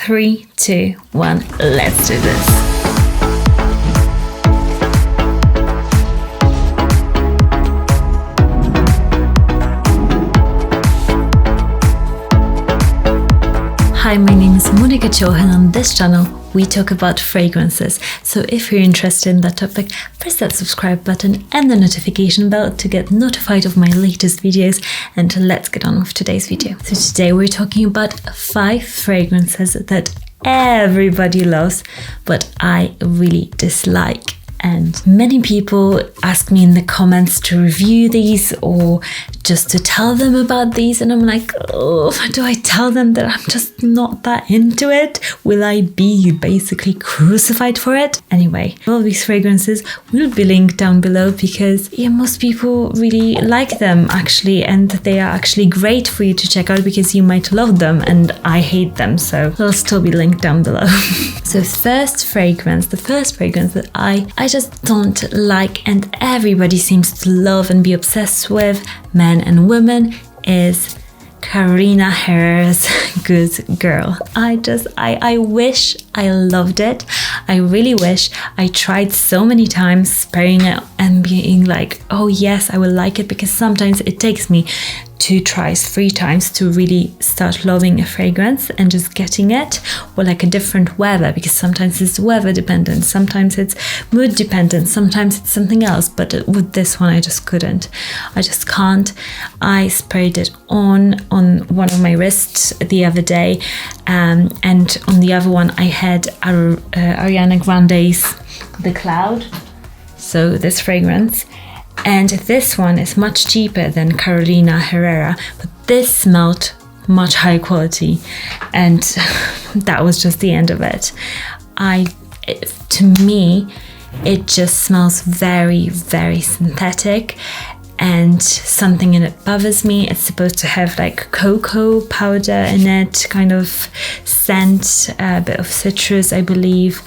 3, 2, 1, let's do this. Hi, my name is Monica Chohan. On this channel, we talk about fragrances. So if you're interested in that topic, press that subscribe button and the notification bell to get notified of my latest videos. And let's get on with today's video. So today we're talking about 5 fragrances that everybody loves, but I really dislike. And many people ask me in the comments to review these or just to tell them about these, and I'm like, oh, do I tell them that I'm just not that into it? Will I be basically crucified for it? Anyway, all these fragrances will be linked down below because most people really like them actually, and they are actually great for you to check out because you might love them and I hate them, so they'll still be linked down below. So the first fragrance that I just don't like and everybody seems to love and be obsessed with, men and women, is Karina Herrera's Good Girl. I wish I loved it. I really wish. I tried so many times spraying it and being like, oh yes, I will like it, because sometimes it takes me 2 tries, 3 times to really start loving a fragrance and just getting it, or like a different weather, because sometimes it's weather dependent, sometimes it's mood dependent, sometimes it's something else, but with this one I just couldn't. I just can't. I sprayed it on one of my wrists the other day, and on the other one I had Ariana Grande's The Cloud, so this fragrance. And this one is much cheaper than Karina Herrera, but this smelled much higher quality, and that was just the end of it. To me, it just smells very, very synthetic, and something in it bothers me. It's supposed to have like cocoa powder in it, kind of scent, a bit of citrus, I believe.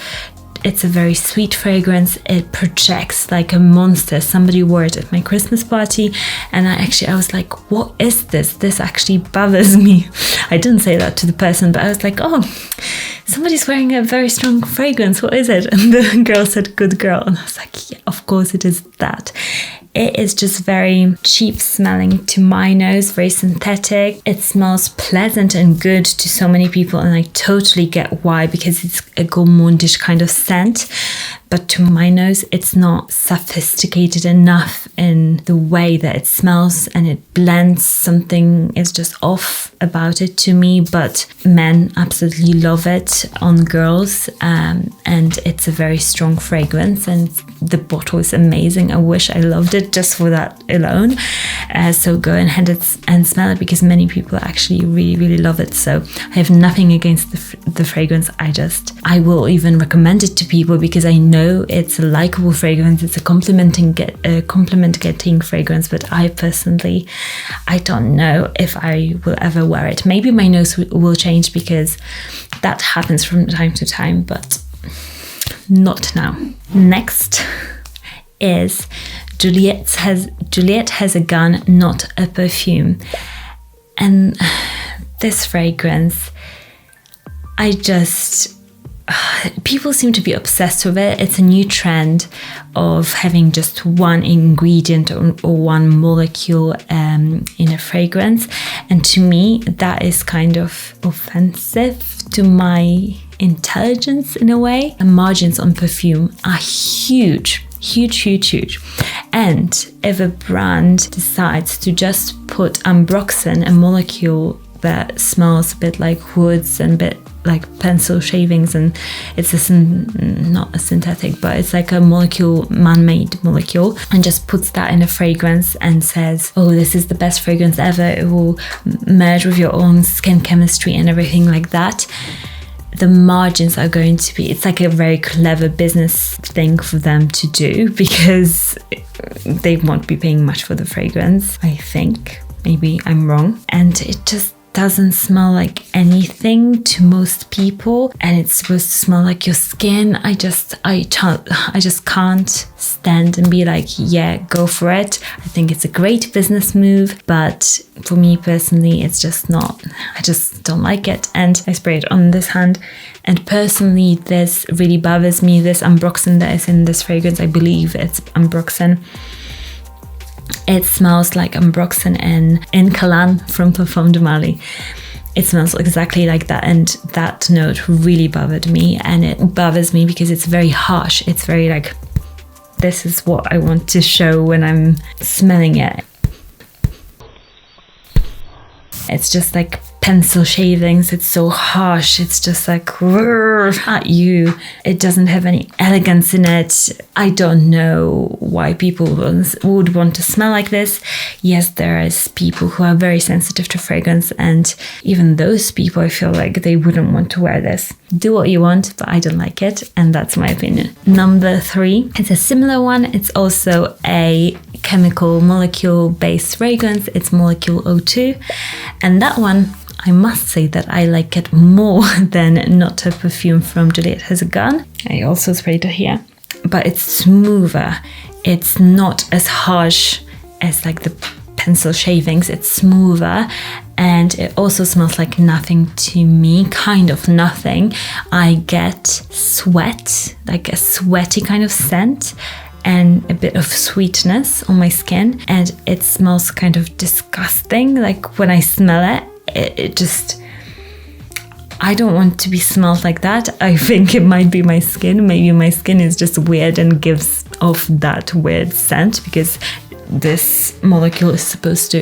It's a very sweet fragrance. It projects like a monster. Somebody wore it at my Christmas party, and I was like, what is this? This actually bothers me. I didn't say that to the person, but I was like, oh, somebody's wearing a very strong fragrance. What is it? And the girl said, Good Girl. And I was like, yeah, of course it is that. It is just very cheap smelling to my nose, very synthetic. It smells pleasant and good to so many people, and I totally get why, because it's a gourmandish kind of scent. But to my nose, it's not sophisticated enough in the way that it smells, and it blends. Something is just off about it to me, but men absolutely love it on girls, and it's a very strong fragrance, and the bottle is amazing. I wish I loved it just for that alone. So go ahead and smell it, because many people actually really, really love it. So I have nothing against the fragrance. I will even recommend it to people because I know it's a likable fragrance. It's a compliment getting fragrance, but I personally, I don't know if I will ever wear it. Maybe my nose will change, because that happens from time to time, but not now. Next is Juliet has a gun, not a perfume. And this fragrance, people seem to be obsessed with it. It's a new trend of having just one ingredient or one molecule in a fragrance. And to me, that is kind of offensive to my intelligence in a way. The margins on perfume are huge. And if a brand decides to just put ambroxan, a molecule that smells a bit like woods and a bit like pencil shavings, and it's not a synthetic, but it's like a man-made molecule, and just puts that in a fragrance and says, oh, this is the best fragrance ever, it will merge with your own skin chemistry and everything like that. The margins are going to be, it's like a very clever business thing for them to do, because they won't be paying much for the fragrance, I think. Maybe I'm wrong. And it just doesn't smell like anything to most people, and it's supposed to smell like your skin. I just can't stand and be like, yeah, go for it. I think it's a great business move, but for me personally, it's just not. I just don't like it, and I spray it on this hand. And personally, this really bothers me. This ambroxan that is in this fragrance, I believe it's ambroxan. It smells like ambroxan in Kalan from Parfum de Mali. It smells exactly like that, and that note really bothered me. And it bothers me because it's very harsh. It's very like, this is what I want to show when I'm smelling it. It's just like pencil shavings. It's so harsh. It's just like at you. It doesn't have any elegance in it. I don't know why people would want to smell like this. Yes, there is people who are very sensitive to fragrance, and even those people, I feel like they wouldn't want to wear this. Do what you want, but I don't like it, and that's my opinion. Number 3, it's a similar one. It's also a chemical molecule based fragrance. It's molecule O2, and that one, I must say that I like it more than Not a Perfume from Juliet Has a Gun. I also sprayed it here, but it's smoother. It's not as harsh as like the pencil shavings. It's smoother, and it also smells like nothing to me, kind of nothing. I get sweat, like a sweaty kind of scent, and a bit of sweetness on my skin, and it smells kind of disgusting. Like when I smell it, it just, I don't want to be smelled like that. I think it might be my skin. Maybe my skin is just weird and gives off that weird scent, because this molecule is supposed to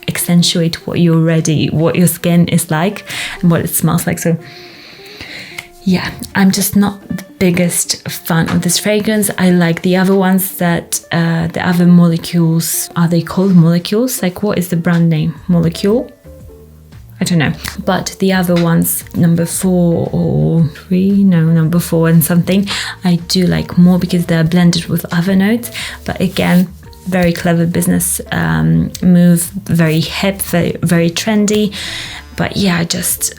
accentuate what your skin is like and what it smells like. So yeah, I'm just not the biggest fan of this fragrance. I like the other ones that, the other molecules, are they called molecules? Like, what is the brand name? Molecule? I don't know. But the other ones, number 4 or 3, no, number 4 and something, I do like more because they're blended with other notes. But again, very clever business move, very hip, very trendy. But yeah, just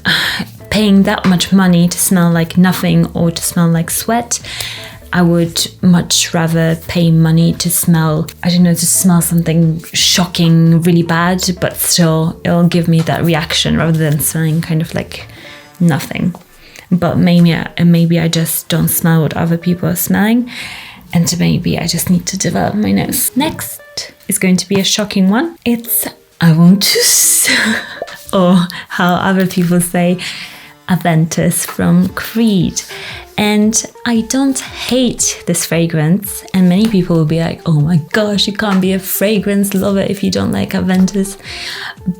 paying that much money to smell like nothing or to smell like sweat, I would much rather pay money to smell, I don't know, to smell something shocking, really bad, but still it'll give me that reaction rather than smelling kind of like nothing. But maybe I just don't smell what other people are smelling, and maybe I just need to develop my nose. Next is going to be a shocking one. It's Aventis, or how other people say, Aventis from Creed. And I don't hate this fragrance, and many people will be like, oh my gosh, you can't be a fragrance lover if you don't like Aventis.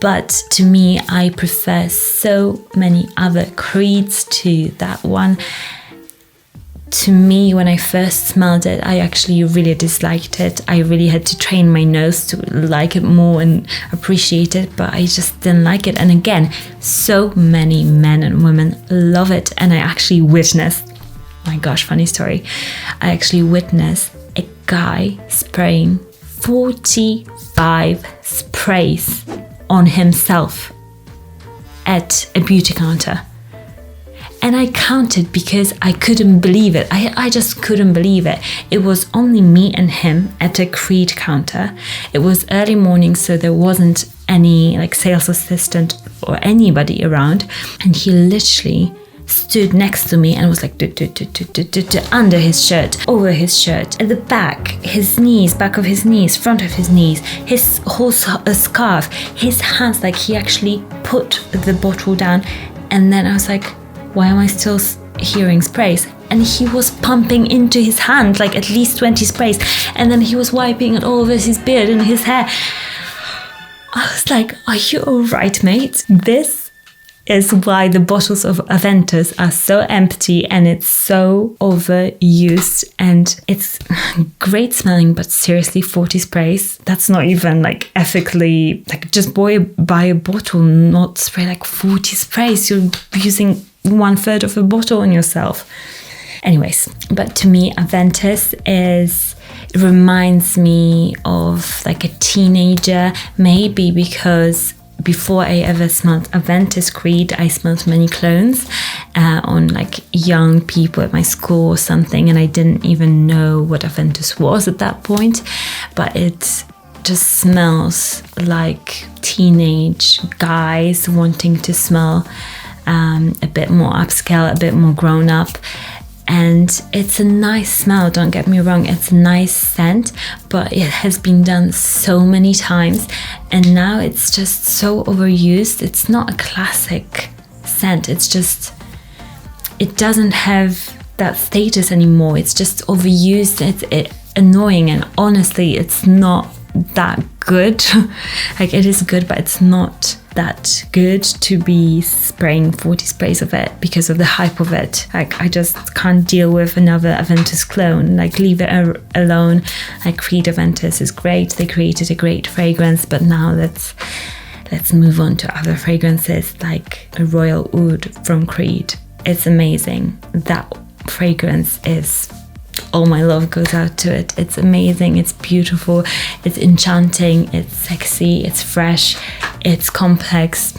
But to me, I prefer so many other Creeds to that one. To me, when I first smelled it, I actually really disliked it. I really had to train my nose to like it more and appreciate it, but I just didn't like it. And again, so many men and women love it, and I actually witnessed, my gosh, funny story, I actually witnessed a guy spraying 45 sprays on himself at a beauty counter. And I counted because I couldn't believe it. I just couldn't believe it. It was only me and him at a Creed counter. It was early morning, so there wasn't any like sales assistant or anybody around. And he literally stood next to me and was like under his shirt, over his shirt, at the back, his knees, back of his knees, front of his knees, his whole scarf, his hands, like he actually put the bottle down. And then I was like, why am I still hearing sprays? And he was pumping into his hand like at least 20 sprays, and then he was wiping it all over his beard and his hair. I was like, are you alright, mate? This is why the bottles of Aventis are so empty and it's so overused, and it's great smelling, but seriously, 40 sprays, that's not even like ethically, like just buy a bottle, not spray like 40 sprays. You're using 1/3 of a bottle on yourself. Anyways, but to me, Aventis reminds me of like a teenager, maybe because before I ever smelled Aventis Creed, I smelled many clones on like young people at my school or something, and I didn't even know what Aventis was at that point, but it just smells like teenage guys wanting to smell a bit more upscale, a bit more grown up. And it's a nice smell, don't get me wrong, it's a nice scent, but it has been done so many times and now it's just so overused. It's not a classic scent, it's just, it doesn't have that status anymore. It's just overused, it's annoying, and honestly it's not that good. Like, it is good, but it's not that good to be spraying 40 sprays of it because of the hype of it. Like, I just can't deal with another Aventis clone. Like, leave it alone. Like, Creed Aventis is great, they created a great fragrance, but now let's move on to other fragrances like a Royal Oud from Creed. It's amazing. That fragrance is, all my love goes out to it. It's amazing, it's beautiful, it's enchanting, it's sexy, it's fresh, it's complex.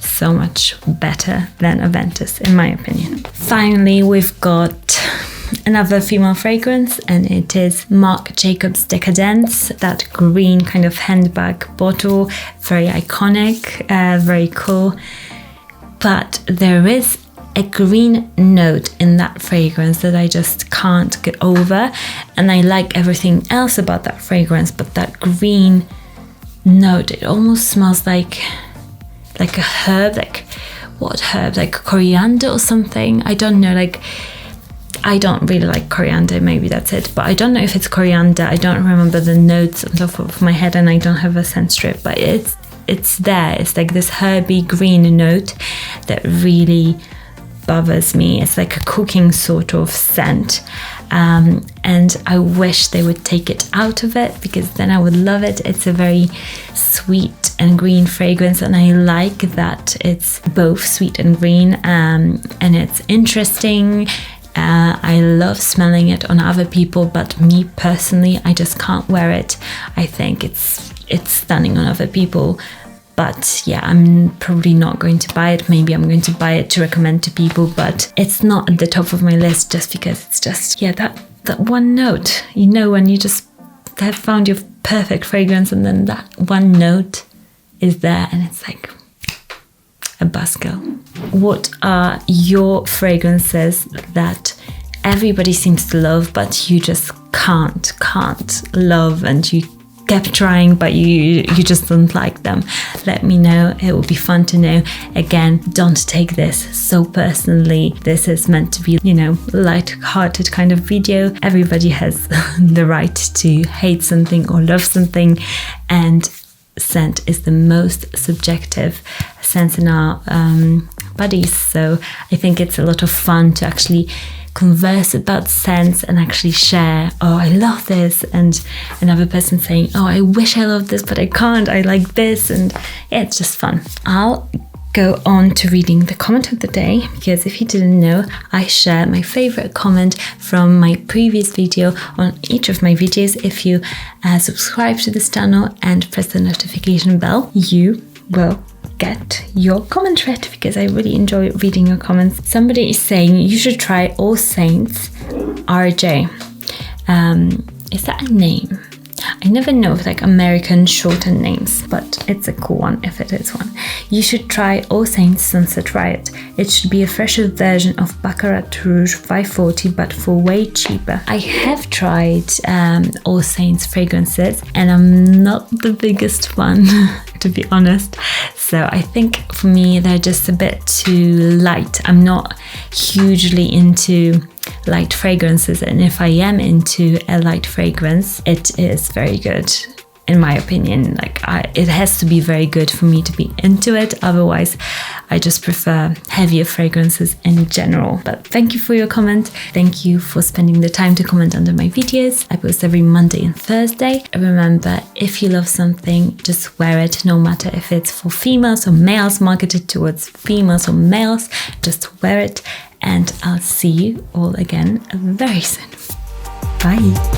So much better than Aventis, in my opinion. Finally, we've got another female fragrance, and it is Marc Jacobs Decadence, that green kind of handbag bottle. Very iconic, very cool. But there is a green note in that fragrance that I just can't get over, and I like everything else about that fragrance, but that green note, it almost smells like a herb. Like, what herb? Like coriander or something? I don't know. Like, I don't really like coriander, maybe that's it, but I don't know if it's coriander. I don't remember the notes on top of my head, and I don't have a scent strip, but it's there. It's like this herby green note that really bothers me. It's like a cooking sort of scent, and I wish they would take it out of it, because then I would love it. It's a very sweet and green fragrance, and I like that it's both sweet and green, and it's interesting. I love smelling it on other people, but me personally, I just can't wear it. I think it's stunning on other people, but yeah, I'm probably not going to buy it. Maybe I'm going to buy it to recommend to people, but it's not at the top of my list just because it's just, yeah, that one note. You know, when you just have found your perfect fragrance and then that one note is there and it's like a buzzkill. What are your fragrances that everybody seems to love, but you just can't love, and you kept trying, but you just don't like them? Let me know. It would be fun to know. Again, don't take this so personally. This is meant to be, light-hearted kind of video. Everybody has the right to hate something or love something, and scent is the most subjective sense in our bodies. So I think it's a lot of fun to actually converse about scents and actually share, oh, I love this, and another person saying, oh, I wish I loved this, but I can't, I like this, and yeah, it's just fun. I'll go on to reading the comment of the day, because if you didn't know, I share my favorite comment from my previous video on each of my videos. If you subscribe to this channel and press the notification bell, you will get your comment read, because I really enjoy reading your comments. Somebody is saying you should try All Saints RJ. Is that a name? I never know if like American shortened names, but it's a cool one if it is one. You should try All Saints Sunset Riot. It should be a fresher version of Baccarat Rouge 540, but for way cheaper. I have tried All Saints fragrances, and I'm not the biggest one, to be honest. So I think for me, they're just a bit too light. I'm not hugely into light fragrances, and if I am into a light fragrance, it is very good, in my opinion. Like, it has to be very good for me to be into it. Otherwise, I just prefer heavier fragrances in general. But thank you for your comment. Thank you for spending the time to comment under my videos. I post every Monday and Thursday. Remember, if you love something, just wear it, no matter if it's for females or males, marketed towards females or males. Just wear it, and I'll see you all again very soon. Bye.